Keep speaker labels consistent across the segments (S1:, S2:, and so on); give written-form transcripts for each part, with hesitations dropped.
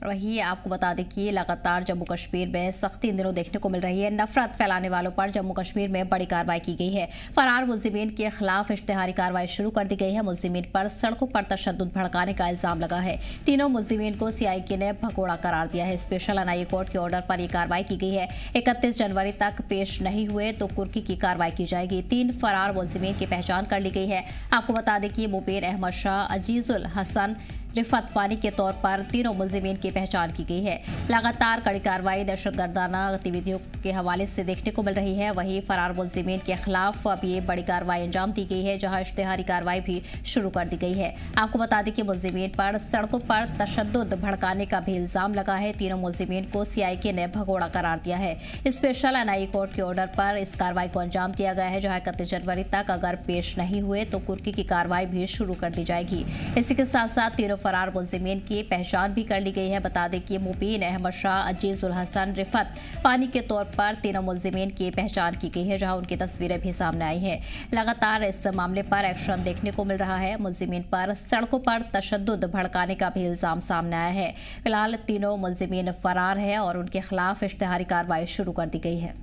S1: वहीं आपको बता दें कि लगातार जम्मू कश्मीर में सख्ती इन दिनों देखने को मिल रही है। नफरत फैलाने वालों पर जम्मू कश्मीर में बड़ी कार्रवाई की गई है। फरार मुलजिमीन के खिलाफ इश्तिहारी कार्रवाई शुरू कर दी गई है। मुलजिमीन पर सड़कों पर तशद्दुद भड़काने का इल्जाम लगा है। तीनों मुलजिमीन को सीआईके ने भगोड़ा करार दिया है। स्पेशल एनआईए कोर्ट के ऑर्डर पर यह कार्रवाई की गई है। 31 जनवरी तक पेश नहीं हुए तो कुर्की की कार्रवाई की जाएगी। 3 फरार मुलजिमीन की पहचान कर ली गई है। आपको बता दें कि मुबीन अहमद शाह, अजीजुल हसन, रिफत वानी के तौर पर तीनों मुलजिमीन की पहचान की गई है। लगातार कड़ी कार्रवाई दहशतगर्दाना गतिविधियों के हवाले से देखने को मिल रही है। वहीं फरार मुलजिमीन के खिलाफ अब ये बड़ी कार्रवाई अंजाम दी गई है, जहां इश्तिहारी कार्रवाई भी शुरू कर दी गई है। आपको बता दें कि मुलजिमीन पर सड़कों पर तशद्दुद भड़काने का भी इल्जाम लगा है। तीनों मुलजिमीन को सीआईके ने भगोड़ा करार दिया है। स्पेशल एनआईए कोर्ट के ऑर्डर पर इस कार्रवाई को अंजाम दिया गया है, जहां 31 जनवरी तक अगर पेश नहीं हुए तो कुर्की की कार्रवाई भी शुरू कर दी जाएगी। इसी के साथ साथ तीनों फरार मुलजिमीन की पहचान भी कर ली गई है। बता दें कि मुबीन अहमद शाह, अजीजुल हसन, रिफत पानी के तौर पर तीनों मुलजिमीन की पहचान की गई है, जहां उनकी तस्वीरें भी सामने आई हैं। लगातार इस मामले पर एक्शन देखने को मिल रहा है। मुलजिमीन पर सड़कों पर तशद्दुद भड़काने का भी इल्जाम सामने आया है। फिलहाल तीनों मुलजिमीन फरार है और उनके खिलाफ इश्तिहारी कार्रवाई शुरू कर दी गई है।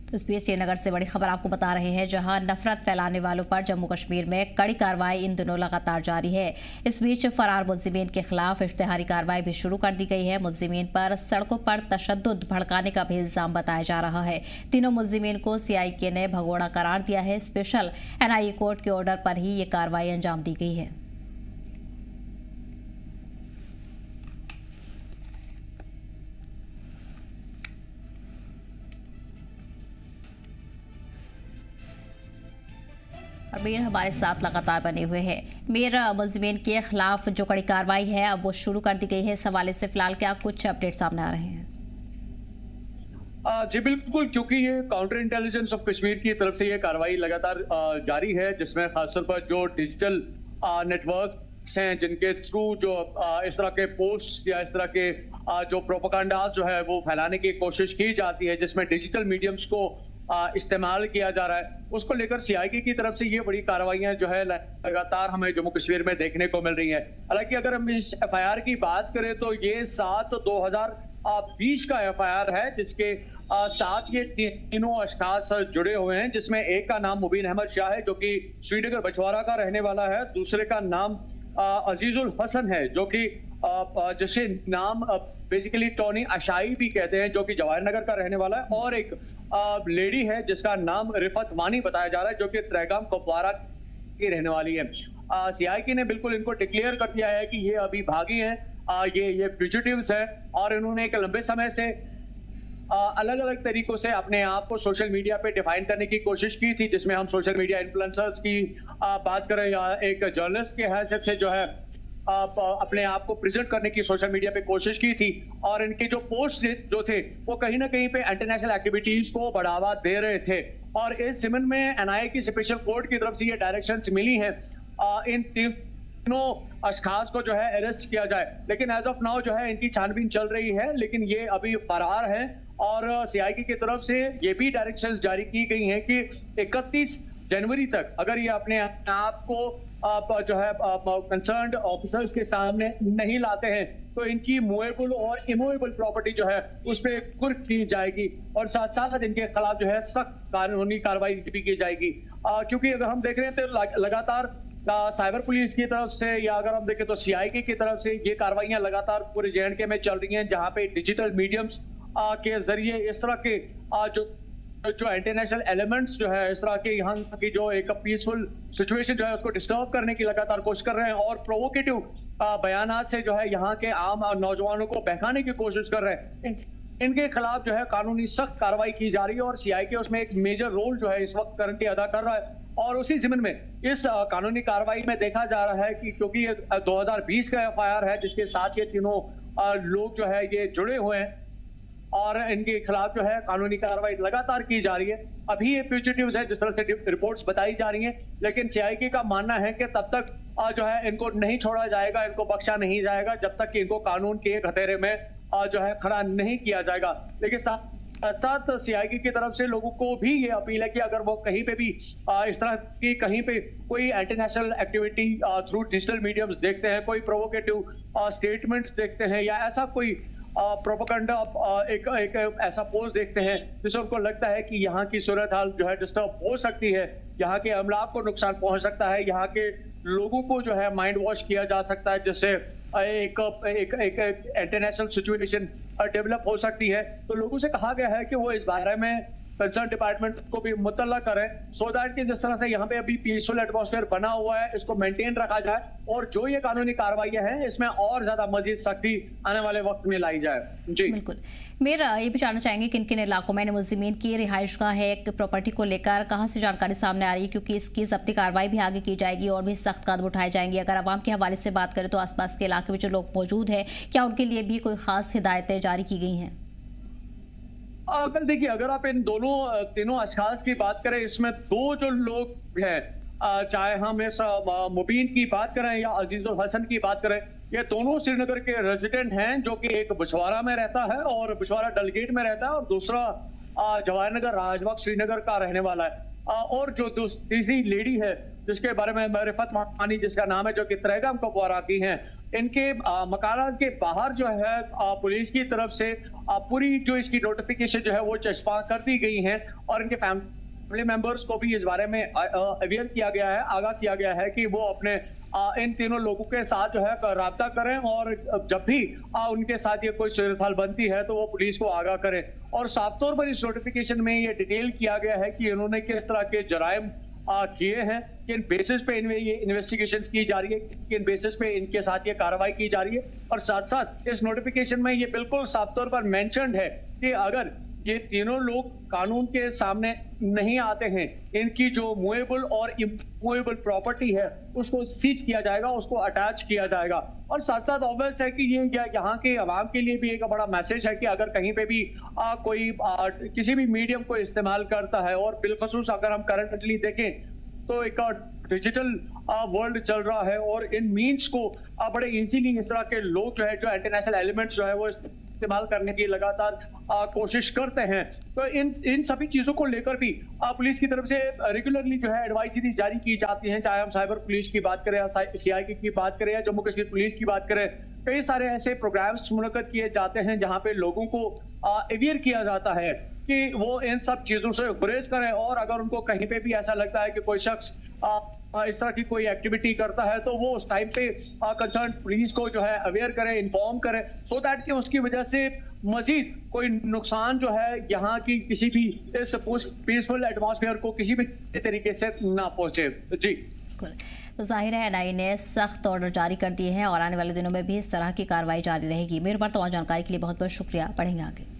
S1: तो इस बीच श्रीनगर से बड़ी खबर आपको बता रहे हैं, जहां नफरत फैलाने वालों पर जम्मू कश्मीर में कड़ी कार्रवाई इन दिनों लगातार जारी है। इस बीच फरार मुलजिमीन के खिलाफ इश्तिहारी कार्रवाई भी शुरू कर दी गई है। मुलजिमीन पर सड़कों पर तशद्दुद भड़काने का भी इल्जाम बताया जा रहा है। तीनों मुलजिमीन को सीआईके ने भगोड़ा करार दिया है। स्पेशल एनआईए कोर्ट के ऑर्डर पर ही ये कार्रवाई अंजाम दी गई है। और मीर हमारे साथ लगातार बने हुए हैं। मीर, मुलजिमीन के खिलाफ जो कड़ी कार्रवाई है अब वो शुरू कर दी गई है। इस हवाले से फिलहाल क्या कुछ अपडेट सामने आ रहे हैं?
S2: जी बिल्कुल, क्योंकि ये काउंटर इंटेलिजेंस ऑफ कश्मीर की तरफ से ये कार्रवाई लगातार जारी है, जिसमें खासतौर पर जो डिजिटल नेटवर्क्स हैं जिनके थ्रू जो इस तरह के पोस्ट या इस तरह के जो प्रोपेगेंडा जो है वो फैलाने की कोशिश की जाती है, जिसमें डिजिटल मीडियम्स को इस्तेमाल किया जा रहा है, उसको लेकर सीआईके की तरफ से ये बड़ी कार्रवाइयां जो है लगातार हमें जम्मू कश्मीर में देखने को मिल रही हैं। हालांकि अगर हम इस एफआईआर की बात करें तो ये 7/2020 का एफआईआर है, जिसके साथ ये तीनों अशखास जुड़े हुए हैं, जिसमें एक का नाम मुबीन अहमद शाह है जो कि श्रीनगर बछवाड़ा का रहने वाला है। दूसरे का नाम अजीजुल हसन है जो कि जिसे नाम बेसिकली टोनी अशाई भी कहते हैं, जो कि जवाहर नगर का रहने वाला है। और एक लेडी है जिसका नाम रिफत वानी बताया जा रहा है, जो कि त्रेगाम कुपवारा की रहने वाली है। सीआईके ने बिल्कुल इनको डिक्लेयर कर दिया है कि ये अभी भागी हैं, ये फ्यूजिटिव्स हैं, और इन्होंने एक लंबे समय से अलग अलग तरीकों से अपने आप को सोशल मीडिया पे डिफाइन करने की कोशिश की थी, जिसमें हम सोशल मीडिया इन्फ्लुएंसर्स की बात करें या एक जर्नलिस्ट के हैसियत से जो है अपने आप को प्रेजेंट करने की सोशल मीडिया पे कोशिश की थी। और इनके जो पोस्ट जो थे वो कहीं ना कहीं पे इंटरनेशनल एक्टिविटीज को बढ़ावा दे रहे थे। और इस सिमन में एनआईए की स्पेशल कोर्ट की तरफ से ये डायरेक्शंस मिली हैं इन तीनों अशखास को जो है अरेस्ट किया जाए, लेकिन एज ऑफ नाउ जो है इनकी छानबीन चल रही है, लेकिन ये अभी फरार है। और सीआईके की तरफ से ये भी डायरेक्शंस जारी की गई हैं कि 31 जनवरी तक अगर ये अपने आप को जो है कंसर्न्ड ऑफिसर्स के सामने नहीं लाते हैं तो इनकी मूवेबल और इमूवेबल प्रॉपर्टी जो है उस पर कुर्क की जाएगी, और साथ साथ इनके खिलाफ जो है सख्त कानूनी कार्रवाई भी की जाएगी। क्योंकि अगर हम देख रहे हैं तो लगातार साइबर पुलिस की तरफ से या अगर हम देखें तो सीआईके की तरफ से ये कार्रवाइयां लगातार पूरे जेएंडके में चल रही हैं, जहां पे डिजिटल मीडियम्स के जरिए इस तरह के जो इंटरनेशनल एलिमेंट्स जो है इस तरह के यहाँ की जो एक पीसफुल सिचुएशन जो है उसको डिस्टर्ब करने की लगातार कोशिश कर रहे हैं, और प्रोवोकेटिव बयानात से जो है यहाँ के आम नौजवानों को बहकाने की कोशिश कर रहे हैं। इनके खिलाफ जो है कानूनी सख्त कार्रवाई की जा रही है, और सीआईके उसमें एक मेजर रोल जो है इस वक्त करंटली अदा कर रहा है। और उसी जिम्न में इस कानूनी कार्रवाई में देखा जा रहा है कि क्योंकि ये 2020 का एफआईआर है, जिसके साथ ये तीनों लोग जो है ये जुड़े हुए हैं, और इनके खिलाफ जो है कानूनी कार्रवाई लगातार की जा रही है। अभी ये फ्यूजिटिव्स है जिस तरह से रिपोर्ट्स बताई जा रही हैं, लेकिन सीआईके का मानना है कि तब तक जो है इनको नहीं छोड़ा जाएगा, इनको बख्शा नहीं जाएगा, जब तक कि इनको कानून के कटघरे में जो है खड़ा नहीं किया जाएगा। लेकिन साथ साथ सीआईडी की तरफ से लोगों को भी ये अपील है कि अगर वो कहीं पे भी इस तरह की कहीं पे कोई anti national activity through digital mediums देखते हैं, कोई प्रोवोकेटिव स्टेटमेंट्स देखते हैं या ऐसा कोई प्रोपेगेंडा एक ऐसा पोस्ट देखते हैं जिससे उनको लगता है कि यहाँ की सूरत हाल जो है डिस्टर्ब हो सकती है, यहाँ के अमला को नुकसान पहुंच सकता है, यहाँ के लोगों को जो है माइंड वॉश किया जा सकता है, जिससे एक इंटरनेशनल सिचुएशन डेवलप हो सकती है। तो लोगों से कहा गया है कि वो इस बारे में कंसर्न डिपार्टमेंट को भी मुतल्ला करें, सो दैट कि जिस तरह से यहाँ पे अभी पीसफुल एटमॉस्फेयर बना हुआ है इसको मेंटेन रखा जाए और जो ये कानूनी कार्रवाइयां हैं इसमें और ज्यादा मजीद सख्ती आने वाले वक्त में लाई जाए। जी
S1: बिल्कुल। मेरा ये भी जानना चाहेंगे किन किन इलाकों में मुलजिमीन की रिहाइशगाह है, प्रॉपर्टी को लेकर कहाँ से जानकारी सामने आ रही है, क्योंकि इसकी जब्ती कार्रवाई भी आगे की जाएगी और भी सख्त कदम उठाए जाएंगे। अगर आवाम के हवाले से बात करें तो आसपास के इलाके में जो लोग मौजूद है, क्या उनके लिए भी कोई खास हिदायतें जारी की गई हैं?
S2: अगर देखिए, अगर आप इन तीनों अशखास की बात करें, इसमें दो जो लोग हैं, चाहे हम इस मुबीन की बात करें या अजीजुल हसन की बात करें, ये दोनों श्रीनगर के रेजिडेंट हैं, जो कि एक बुछवारा में रहता है और बुछवारा डलगेट में रहता है और दूसरा जवाहर नगर राजबाग श्रीनगर का रहने वाला है। और जो तीसरी लेडी है जिसके बारे में मारिफत मानी, जिसका नाम है, जो कि त्रेगम कुपवारा की हैं, इनके मकानात के बाहर जो है पुलिस की तरफ से पूरी जो इसकी नोटिफिकेशन जो है वो चस्पा कर दी गई है और इनके फैमिली मेंबर्स को भी इस बारे में अवेयर किया गया है, आगाह किया गया है कि वो अपने इन तीनों लोगों के साथ जो है राब्ता करें और जब भी उनके साथ ये कोई सूरत हाल बनती है तो वो पुलिस को आगाह करें। और साफ तौर पर इस नोटिफिकेशन में ये डिटेल किया गया है कि इन्होंने किस तरह के जराइम किए हैं, किन बेसिस पे इनमें ये इन्वेस्टिगेशन की जा रही है, किन बेसिस पे इनके साथ ये कार्रवाई की जा रही है। और साथ साथ इस नोटिफिकेशन में ये बिल्कुल साफ तौर पर मेंशन्ड है कि अगर ये तीनों लोग कानून के सामने नहीं आते हैं, इनकी जो मूवेबल और इमूवेबल प्रॉपर्टी है उसको सीज किया जाएगा, उसको अटैच किया जाएगा। और साथ साथ ऑब्वियस है कि ये यहाँ के अवाम के लिए भी एक बड़ा मैसेज है कि अगर कहीं पे भी कोई किसी भी मीडियम को इस्तेमाल करता है, और बिलखसूस अगर हम करंटली देखें तो एक डिजिटल वर्ल्ड चल रहा है और इन मीन्स को बड़े इजीली इस तरह के लोग जो है, जो इंटरनेशनल एलिमेंट्स जो है वो इस्तेमाल करने की लगातार कोशिश करते हैं। तो इन सभी चीजों को लेकर भी पुलिस की तरफ से रेगुलरली जो है एडवाइजरी जारी की जाती हैं, चाहे हम साइबर पुलिस की बात करें या सीआईडी की बात करें या जम्मू कश्मीर पुलिस की बात करें। कई सारे ऐसे प्रोग्राम्स मुनक्कद किए जाते हैं जहां पे लोगों को अवेयर किया जाता है कि वो इन सब चीजों से गुरेज करें, और अगर उनको कहीं पे भी ऐसा लगता है कि कोई शख्स इस तरह की कोई एक्टिविटी करता है तो वो उस टाइम पे कंसर्न पुलिस को जो है अवेयर करें, इन्फॉर्म करें, सो दैट कि उसकी वजह से मजीद कोई नुकसान जो है यहाँ की किसी भी इस पीसफुल एटमॉस्फेयर को किसी भी तरीके से ना पहुंचे। जी
S1: तो जाहिर है एनआईए ने सख्त ऑर्डर जारी कर दिए हैं और आने वाले दिनों में भी इस तरह की कार्रवाई जारी रहेगी। मेरे पर तमाम जानकारी के लिए बहुत बहुत शुक्रिया। पढ़ेंगे आगे।